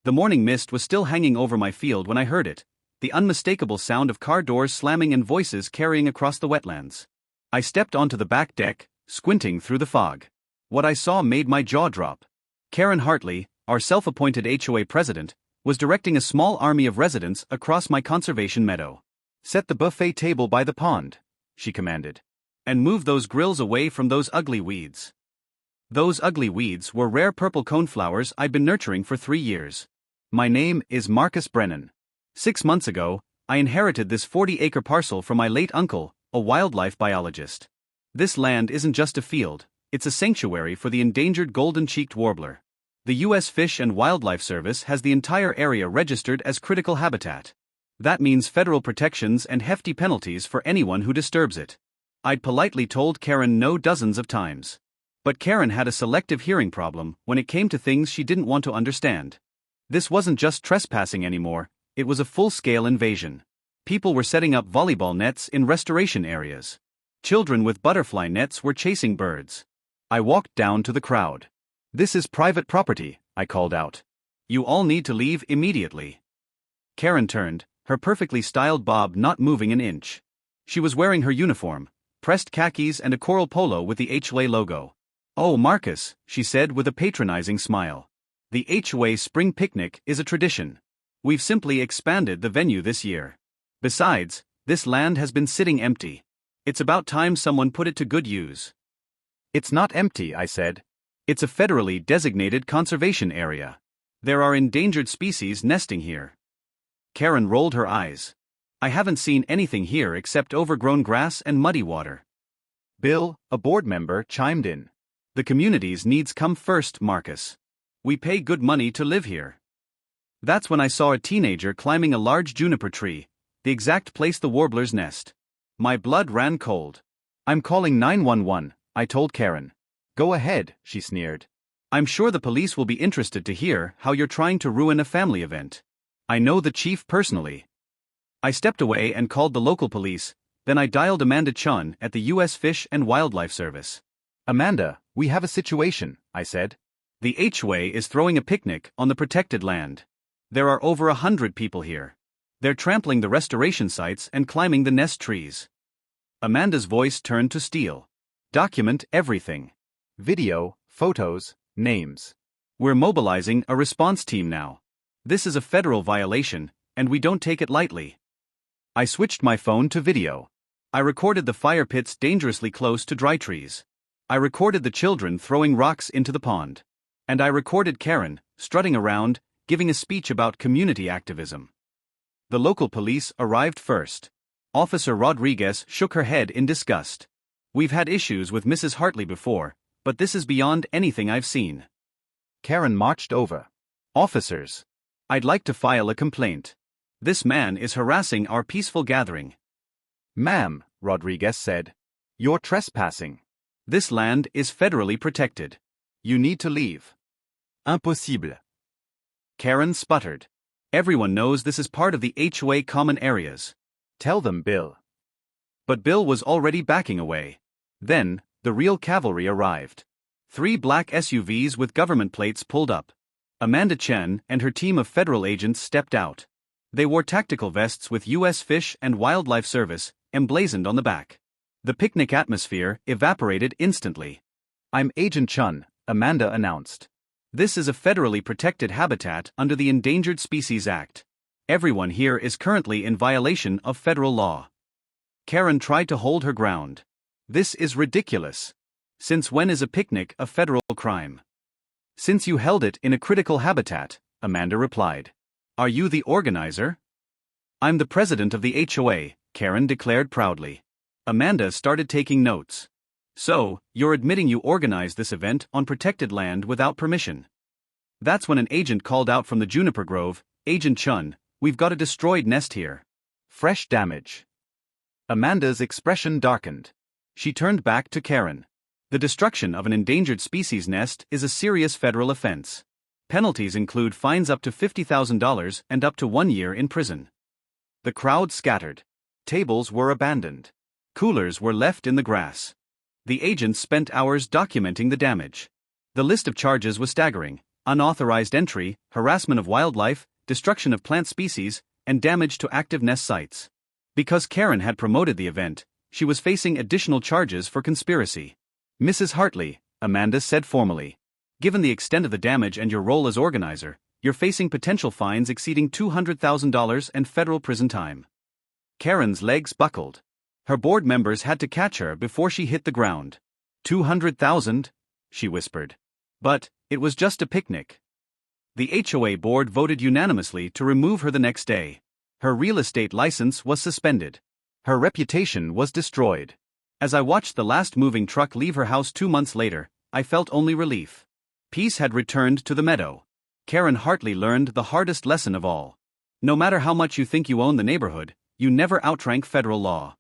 The morning mist was still hanging over my field when I heard it, the unmistakable sound of car doors slamming and voices carrying across the wetlands. I stepped onto the back deck, squinting through the fog. What I saw made my jaw drop. Karen Hartley, our self-appointed HOA president, was directing a small army of residents across my conservation meadow. "Set the buffet table by the pond," she commanded. "And move those grills away from those ugly weeds." Those ugly weeds were rare purple coneflowers I'd been nurturing for 3 years. My name is Marcus Brennan. 6 months ago, I inherited this 40-acre parcel from my late uncle, a wildlife biologist. This land isn't just a field, it's a sanctuary for the endangered golden-cheeked warbler. The U.S. Fish and Wildlife Service has the entire area registered as critical habitat. That means federal protections and hefty penalties for anyone who disturbs it. I'd politely told Karen no dozens of times. But Karen had a selective hearing problem when it came to things she didn't want to understand. This wasn't just trespassing anymore, it was a full-scale invasion. People were setting up volleyball nets in restoration areas. Children with butterfly nets were chasing birds. I walked down to the crowd. "This is private property," I called out. "You all need to leave immediately." Karen turned, her perfectly styled bob not moving an inch. She was wearing her uniform, pressed khakis and a coral polo with the HOA logo. "Oh, Marcus," she said with a patronizing smile. "The HOA spring picnic is a tradition. We've simply expanded the venue this year. Besides, this land has been sitting empty. It's about time someone put it to good use." "It's not empty," I said. "It's a federally designated conservation area. There are endangered species nesting here." Karen rolled her eyes. "I haven't seen anything here except overgrown grass and muddy water." Bill, a board member, chimed in. "The community's needs come first, Marcus. We pay good money to live here." That's when I saw a teenager climbing a large juniper tree, the exact place the warblers nest. My blood ran cold. "I'm calling 911, I told Karen. "Go ahead," she sneered. "I'm sure the police will be interested to hear how you're trying to ruin a family event. I know the chief personally." I stepped away and called the local police, then I dialed Amanda Chun at the U.S. Fish and Wildlife Service. "Amanda, we have a situation," I said. "The HOA is throwing a picnic on the protected land. There are over 100 people here. They're trampling the restoration sites and climbing the nest trees." Amanda's voice turned to steel. "Document everything. Video, photos, names. We're mobilizing a response team now. This is a federal violation, and we don't take it lightly." I switched my phone to video. I recorded the fire pits dangerously close to dry trees. I recorded the children throwing rocks into the pond. And I recorded Karen, strutting around, giving a speech about community activism. The local police arrived first. Officer Rodriguez shook her head in disgust. "We've had issues with Mrs. Hartley before, but this is beyond anything I've seen." Karen marched over. "Officers, I'd like to file a complaint. This man is harassing our peaceful gathering." "Ma'am," Rodriguez said, "you're trespassing. This land is federally protected. You need to leave." "Impossible." Karen sputtered. "Everyone knows this is part of the HOA common areas. Tell them, Bill." But Bill was already backing away. Then, the real cavalry arrived. 3 black SUVs with government plates pulled up. Amanda Chen and her team of federal agents stepped out. They wore tactical vests with U.S. Fish and Wildlife Service emblazoned on the back. The picnic atmosphere evaporated instantly. "I'm Agent Chun," Amanda announced. "This is a federally protected habitat under the Endangered Species Act. Everyone here is currently in violation of federal law." Karen tried to hold her ground. "This is ridiculous. Since when is a picnic a federal crime?" "Since you held it in a critical habitat," Amanda replied. "Are you the organizer?" "I'm the president of the HOA," Karen declared proudly. Amanda started taking notes. "So, you're admitting you organized this event on protected land without permission?" That's when an agent called out from the juniper grove, "Agent Chun, we've got a destroyed nest here. Fresh damage." Amanda's expression darkened. She turned back to Karen. "The destruction of an endangered species nest is a serious federal offense. Penalties include fines up to $50,000 and up to 1 year in prison." The crowd scattered. Tables were abandoned. Coolers were left in the grass. The agents spent hours documenting the damage. The list of charges was staggering: unauthorized entry, harassment of wildlife, destruction of plant species, and damage to active nest sites. Because Karen had promoted the event, she was facing additional charges for conspiracy. Mrs. Hartley, Amanda said formally. Given the extent of the damage and your role as organizer, you're facing potential fines exceeding $200,000 and federal prison time. Karen's legs buckled. Her board members had to catch her before she hit the ground. $200,000? She whispered. But it was just a picnic. The HOA board voted unanimously to remove her the next day. Her real estate license was suspended. Her reputation was destroyed. As I watched the last moving truck leave her house 2 months later, I felt only relief. Peace had returned to the meadow. Karen Hartley learned the hardest lesson of all. No matter how much you think you own the neighborhood, you never outrank federal law.